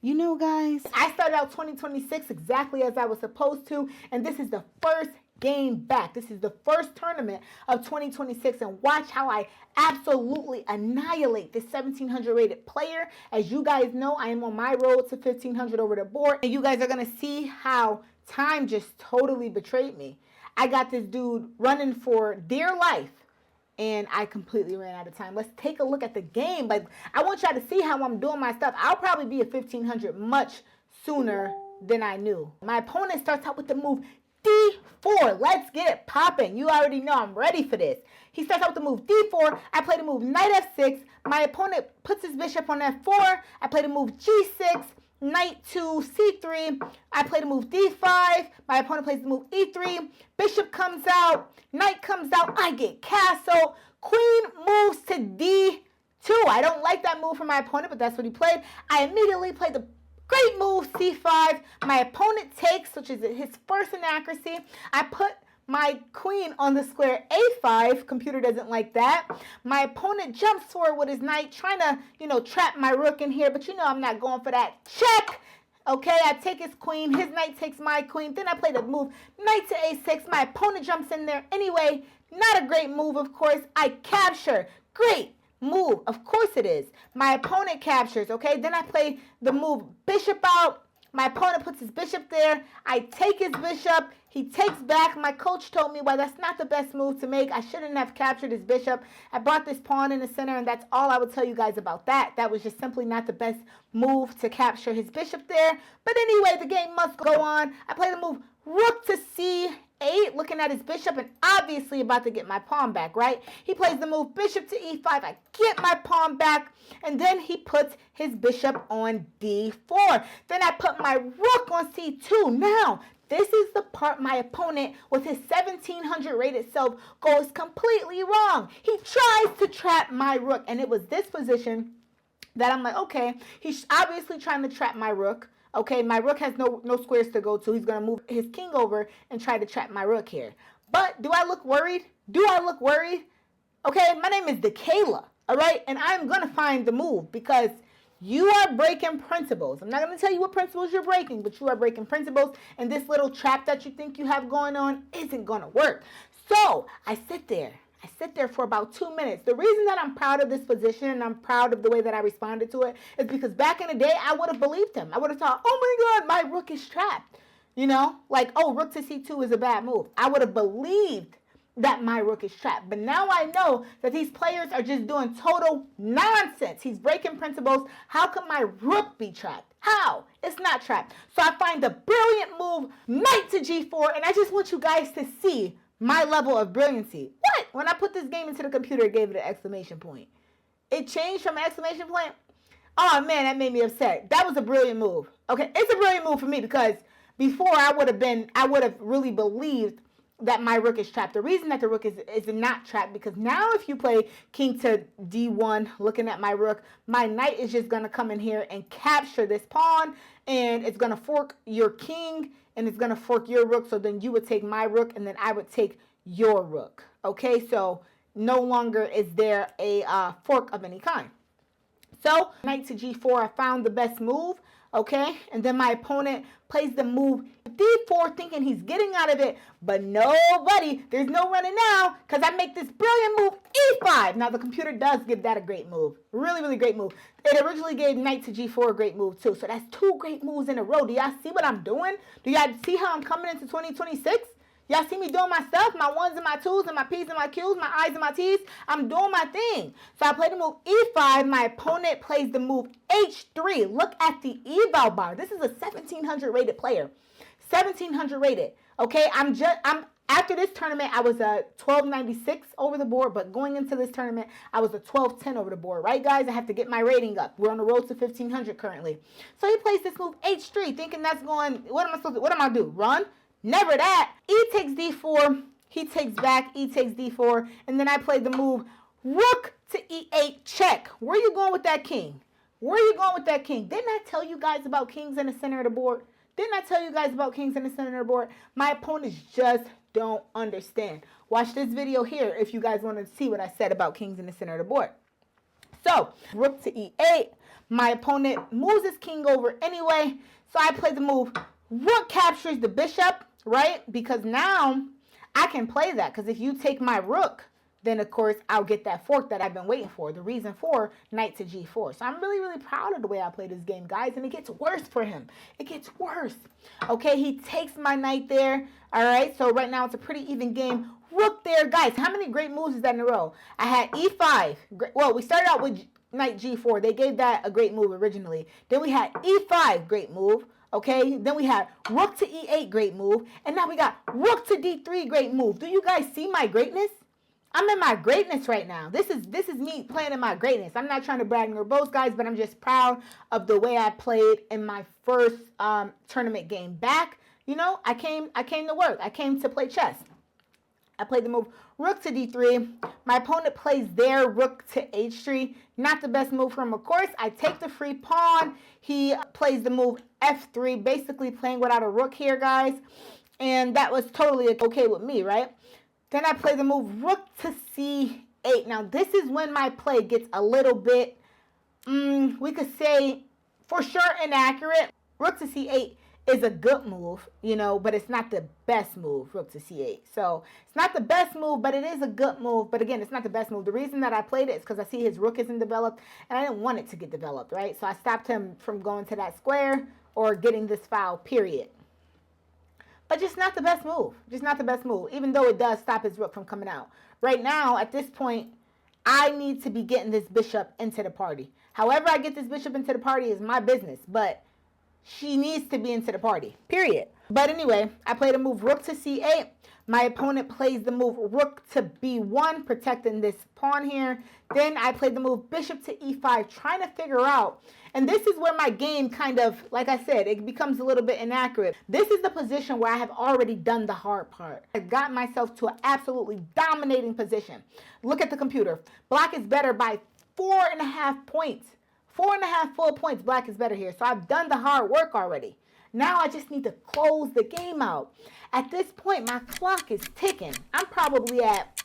You know, guys, I started out 2026 exactly as I was supposed to, and this is the first game back. This is the first tournament of 2026, and watch how I absolutely annihilate this 1700 rated player. As you guys know, I am on my road to 1500 over the board, and you guys are going to see how time just totally betrayed me. I got this dude running for dear life, and I completely ran out of time. Let's take a look at the game. Like, I want y'all to see how I'm doing my stuff. I'll probably be at 1500 much sooner than I knew. My opponent starts out with the move D4. Let's get it popping. You already know I'm ready for this. He starts out with the move D4. I play the move Knight F6. My opponent puts his bishop on F4. I play the move G6. Knight to C3. I play the move D5. My opponent plays the move E3. Bishop comes out. Knight comes out. I get castle. Queen moves to D2. I don't like that move from my opponent, but that's what he played. I immediately played the great move C5. My opponent takes, which is his first inaccuracy. I put my queen on the square A5. Computer doesn't like that. My opponent jumps forward with his knight, trying to, trap my rook in here, but I'm not going for that. Check! Okay, I take his queen. His knight takes my queen. Then I play the move knight to A6. My opponent jumps in there anyway. Not a great move, of course. I capture. Great move. Of course it is. My opponent captures, okay? Then I play the move bishop out. My opponent puts his bishop there. I take his bishop. He takes back. My coach told me, well, that's not the best move to make. I shouldn't have captured his bishop. I brought this pawn in the center, and that's all I would tell you guys about that. That was just simply not the best move to capture his bishop there. But anyway, the game must go on. I play the move rook to C8, looking at his bishop, and obviously about to get my pawn back, right? He plays the move bishop to E5. I get my pawn back, and then he puts his bishop on D4. Then I put my rook on C2. Now, this is the part my opponent, with his 1700 rated self, goes completely wrong. He tries to trap my rook, and it was this position that I'm like, okay, he's obviously trying to trap my rook. Okay, my rook has no squares to go to. He's going to move his king over and try to trap my rook here. But do I look worried? Do I look worried? Okay, my name is Dekayla, all right? And I'm going to find the move because you are breaking principles. I'm not going to tell you what principles you're breaking, but you are breaking principles. And this little trap that you think you have going on isn't going to work. So I sit there for about 2 minutes. The reason that I'm proud of this position and I'm proud of the way that I responded to it is because back in the day, I would have believed him. I would have thought, oh my God, my rook is trapped. Like, oh, rook to C2 is a bad move. I would have believed that my rook is trapped. But now I know that these players are just doing total nonsense. He's breaking principles. How can my rook be trapped? How? It's not trapped. So I find the brilliant move, knight to G4, and I just want you guys to see my level of brilliancy. What? When I put this game into the computer, it gave it an exclamation point. It changed from an exclamation point. Oh man, that made me upset. That was a brilliant move. Okay, it's a brilliant move for me because before I would have really believed that my rook is trapped. The reason that the rook is not trapped because now if you play king to D1, looking at my rook, my knight is just going to come in here and capture this pawn, and it's going to fork your king, and it's going to fork your rook, so then you would take my rook, and then I would take your rook. Okay, so no longer is there a fork of any kind. So, knight to G4, I found the best move, okay? And then my opponent plays the move D4 thinking he's getting out of it, but nobody, there's no running now because I make this brilliant move E5. Now, the computer does give that a great move. Really, really great move. It originally gave knight to G4 a great move too. So that's 2 great moves in a row. Do y'all see what I'm doing? Do y'all see how I'm coming into 2026? Y'all see me doing my stuff, my ones and my twos and my P's and my Q's, my I's and my T's. I'm doing my thing. So I play the move E5. My opponent plays the move H3. Look at the eval bar. This is a 1700 rated player. 1700 rated. Okay, after this tournament, I was a 1296 over the board, but going into this tournament, I was a 1210 over the board. Right, guys? I have to get my rating up. We're on the road to 1500 currently. So he plays this move H3, thinking that's going, what am I supposed to do? What am I do? Run? Never that. E takes D4. He takes back. E takes D4. And then I play the move rook to E8 check. Where are you going with that king? Where are you going with that king? Didn't I tell you guys about kings in the center of the board? Didn't I tell you guys about kings in the center of the board? My opponents just don't understand. Watch this video here if you guys want to see what I said about kings in the center of the board. So rook to e8. My opponent moves his king over anyway. So I play the move rook captures the bishop, right? Because now I can play that. Because if you take my rook, then of course I'll get that fork that I've been waiting for. The reason for knight to g4. So I'm really, really proud of the way I play this game, guys. And it gets worse for him. It gets worse. Okay, he takes my knight there. All right, so right now it's a pretty even game. Rook there, guys. How many great moves is that in a row? I had e5. Well, we started out with knight g4. They gave that a great move originally. Then we had e5, great move. Okay, then we had rook to e8, great move. And now we got rook to d3, great move. Do you guys see my greatness? I'm in my greatness right now. This is me playing in my greatness. I'm not trying to brag nor boast, guys, but I'm just proud of the way I played in my first tournament game back. You know, I came to work. I came to play chess. I played the move rook to d3. My opponent plays their rook to h3. Not the best move for him, of course. I take the free pawn. He plays the move f3, basically playing without a rook here, guys. And that was totally okay with me, right? Then I play the move rook to c8. Now, this is when my play gets a little bit, we could say, for sure inaccurate. Rook to c8 is a good move, you know, but it's not the best move, rook to c8. So it's not the best move, but it is a good move. But again, it's not the best move. The reason that I played it is because I see his rook isn't developed, and I didn't want it to get developed, right? So I stopped him from going to that square or getting this file, period. But just not the best move. Just not the best move, even though it does stop his rook from coming out. Right now, at this point, I need to be getting this bishop into the party. However I get this bishop into the party is my business, but she needs to be into the party, period. But anyway, I played a move rook to c8. My opponent plays the move rook to b1, protecting this pawn here. Then I played the move bishop to e5, trying to figure out. And this is where my game kind of, like I said, it becomes a little bit inaccurate. This is the position where I have already done the hard part. I've got myself to an absolutely dominating position. Look at the computer. Black is better by 4.5 points. 4.5 full points, black is better here. So I've done the hard work already. Now I just need to close the game out. At this point, my clock is ticking. I'm probably at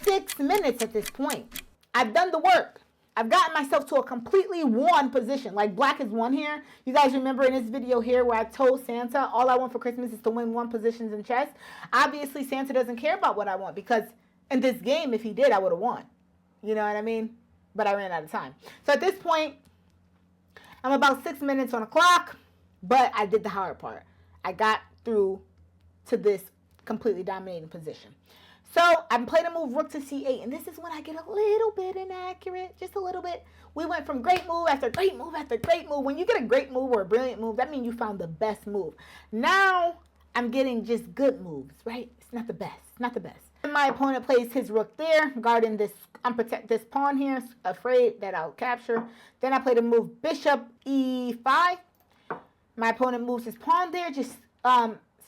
6 minutes at this point. I've done the work. I've gotten myself to a completely won position. Like black is won here. You guys remember in this video here where I told Santa all I want for Christmas is to win 1 positions in chess? Obviously, Santa doesn't care about what I want because in this game, if he did, I would have won. You know what I mean? But I ran out of time. So at this point, I'm about 6 minutes on the clock, but I did the hard part. I got through to this completely dominating position. So I played a move rook to c8, and this is when I get a little bit inaccurate, just a little bit. We went from great move after great move after great move. When you get a great move or a brilliant move, that means you found the best move. Now I'm getting just good moves, right? It's not the best, not the best. My opponent plays his rook there, guarding this, unprotect this pawn here, afraid that I'll capture. Then I play the move bishop e5. My opponent moves his pawn there, just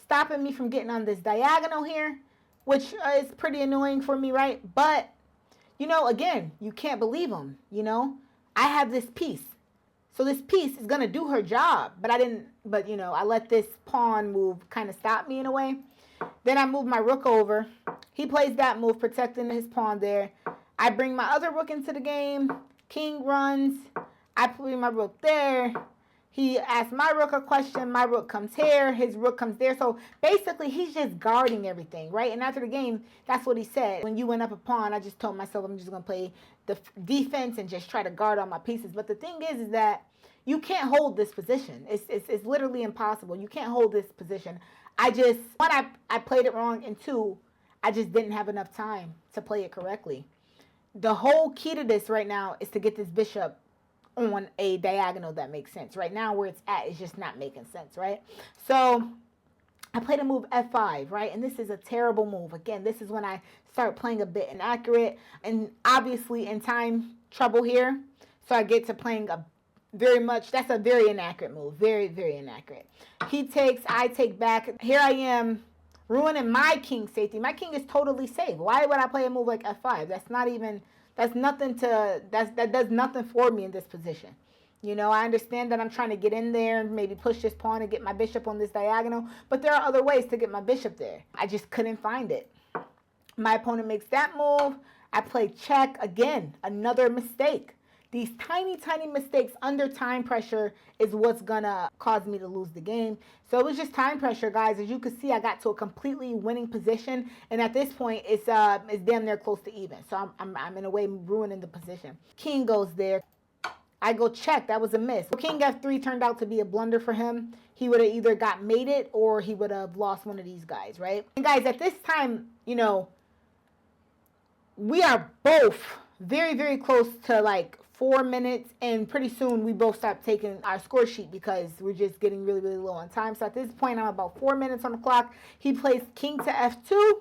stopping me from getting on this diagonal here, which is pretty annoying for me, right? But, you know, again, you can't believe him, you know? I have this piece. So this piece is going to do her job, but you know, I let this pawn move kind of stop me in a way. Then I move my rook over. He plays that move, protecting his pawn there. I bring my other rook into the game. King runs. I play my rook there. He asks my rook a question. My rook comes here. His rook comes there. So basically, he's just guarding everything, right? And after the game, that's what he said. When you went up a pawn, I just told myself I'm just going to play the defense and just try to guard all my pieces. But the thing is that you can't hold this position. It's literally impossible. You can't hold this position. One, I played it wrong, and 2, I just didn't have enough time to play it correctly. The whole key to this right now is to get this bishop on a diagonal that makes sense. Right now, where it's at is just not making sense, right? So I played a move f5, right? And this is a terrible move. Again, this is when I start playing a bit inaccurate and obviously in time trouble here. So I get to playing that's a very inaccurate move. Very, very inaccurate. He takes, I take back. Here I am ruining my king's safety. My king is totally safe. Why would I play a move like f5? That does nothing for me in this position. You know, I understand that I'm trying to get in there and maybe push this pawn and get my bishop on this diagonal, but there are other ways to get my bishop there. I just couldn't find it. My opponent makes that move. I played check again, another mistake. These tiny, tiny mistakes under time pressure is what's gonna cause me to lose the game. So it was just time pressure, guys. As you can see, I got to a completely winning position, and at this point, it's damn near close to even. So I'm in a way ruining the position. King goes there. I go check. That was a miss. King F3 turned out to be a blunder for him. He would have either got mated or he would have lost one of these guys, right? And guys, at this time, you know, we are both very, very close to like 4 minutes, and pretty soon we both stop taking our score sheet because we're just getting really, really low on time. So at this point, I'm about 4 minutes on the clock. He plays king to f2.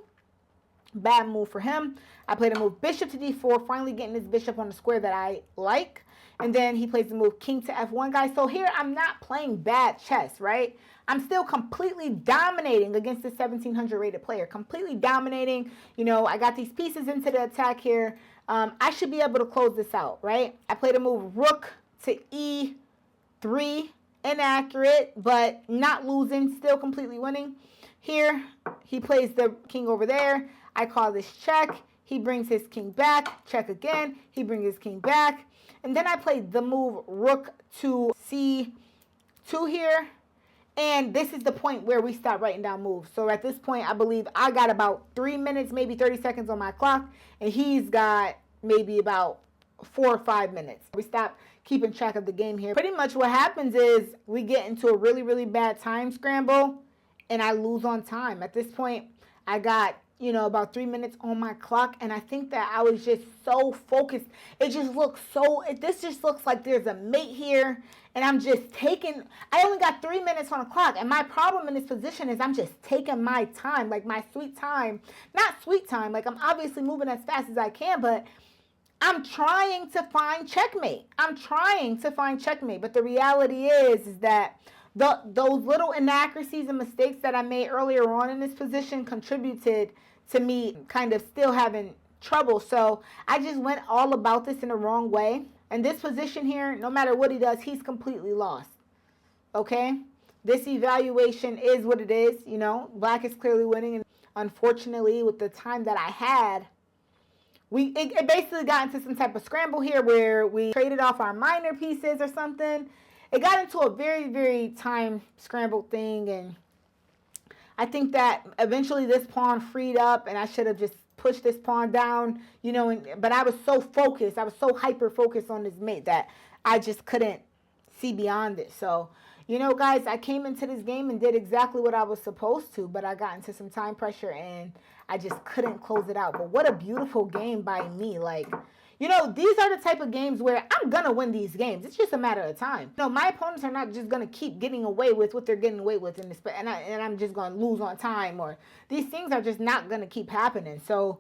Bad move for him. I played a move bishop to d4, finally getting his bishop on the square that I like. And then he plays the move king to f1, guys. So here I'm not playing bad chess, right? I'm still completely dominating against the 1700 rated player. Completely dominating. You know, I got these pieces into the attack here. I should be able to close this out, right? I played a move rook to e3. Inaccurate, but not losing. Still completely winning. Here, he plays the king over there. I call this check. He brings his king back. Check again. He brings his king back. And then I played the move rook to c2 here. And this is the point where we start writing down moves. So at this point, I believe I got about 3 minutes, maybe 30 seconds on my clock. And he's got maybe about 4 or 5 minutes. We stop keeping track of the game here. Pretty much what happens is we get into a really, really bad time scramble. And I lose on time. At this point, I got, you know, about 3 minutes on my clock. And I think that I was just so focused. It just looks so, this just looks like there's a mate here. And I'm just taking, I only got 3 minutes on the clock. And my problem in this position is I'm just taking my time, like my sweet time. Not sweet time, like I'm obviously moving as fast as I can, but I'm trying to find checkmate. I'm trying to find checkmate. But the reality is that those little inaccuracies and mistakes that I made earlier on in this position contributed to me kind of still having trouble. So I just went all about this in the wrong way. And this position here, no matter what he does, he's completely lost. Okay? This evaluation is what it is. You know, black is clearly winning. And unfortunately, with the time that I had, it basically got into some type of scramble here where we traded off our minor pieces or something. It got into a very, very time scrambled thing. And I think that eventually this pawn freed up and I should have just pushed this pawn down, you know, but I was so focused. I was so hyper focused on this mate that I just couldn't see beyond it. So, you know, guys, I came into this game and did exactly what I was supposed to, but I got into some time pressure and I just couldn't close it out. But what a beautiful game by me. Like, you know, these are the type of games where I'm going to win these games. It's just a matter of time. You know, my opponents are not just going to keep getting away with what they're getting away with in this, and I'm just going to lose on time, or these things are just not going to keep happening. So,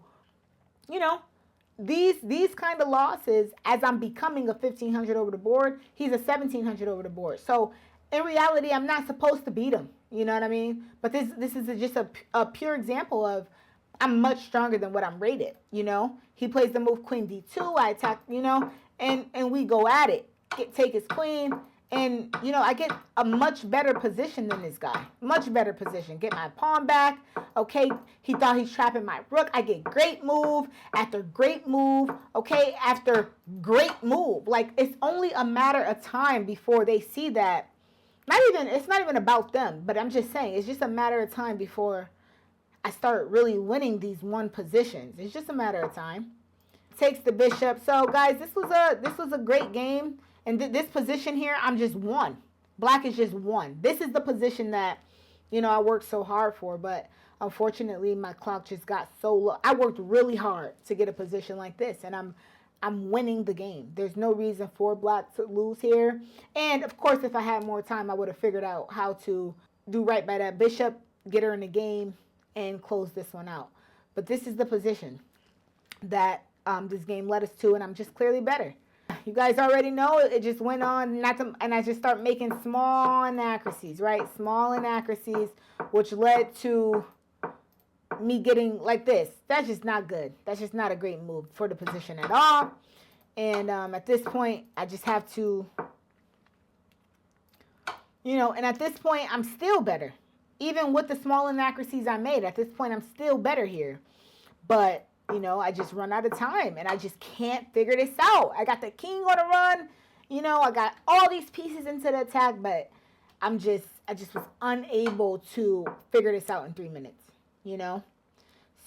you know, these kind of losses, as I'm becoming a 1500 over the board, he's a 1700 over the board. So, in reality, I'm not supposed to beat him. You know what I mean? But this is just a pure example of I'm much stronger than what I'm rated, you know. He plays the move queen d2, I attack, you know, and we go at it. Take his queen, and, you know, I get a much better position than this guy. Much better position. Get my pawn back. Okay, he thought he's trapping my rook. I get great move after great move, okay, after great move. Like, it's only a matter of time before they see that. It's not even about them, but I'm just saying, it's just a matter of time before I start really winning these one positions. It's just a matter of time. Takes the bishop. So guys, this was a great game. And this position here, I'm just one. Black is just one. This is the position that, you know, I worked so hard for, but unfortunately my clock just got so low. I worked really hard to get a position like this, and I'm winning the game. There's no reason for black to lose here. And of course, if I had more time, I would have figured out how to do right by that bishop, get her in the game, and close this one out. But this is the position that this game led us to, and I'm just clearly better. You guys already know it just went on, and I just start making small inaccuracies, right? Small inaccuracies, which led to me getting like this. That's just not good. That's just not a great move for the position at all. And at this point, I just have to, you know, and at this point, I'm still better. Even with the small inaccuracies I made, at this point, I'm still better here. But You know, I just run out of time and I just can't figure this out. I got the king on the run. You know, I got all these pieces into the attack, but I just was unable to figure this out in 3 minutes, you know?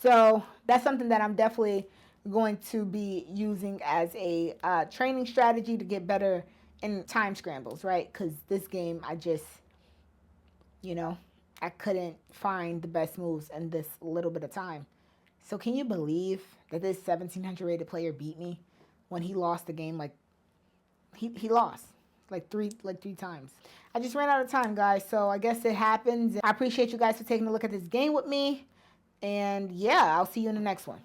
So that's something that I'm definitely going to be using as a training strategy to get better in time scrambles, right? Because this game, you know, I couldn't find the best moves in this little bit of time. So can you believe that this 1700 rated player beat me when he lost the game? Like he lost like three times. I just ran out of time, guys. So I guess it happens. I appreciate you guys for taking a look at this game with me. And yeah, I'll see you in the next one.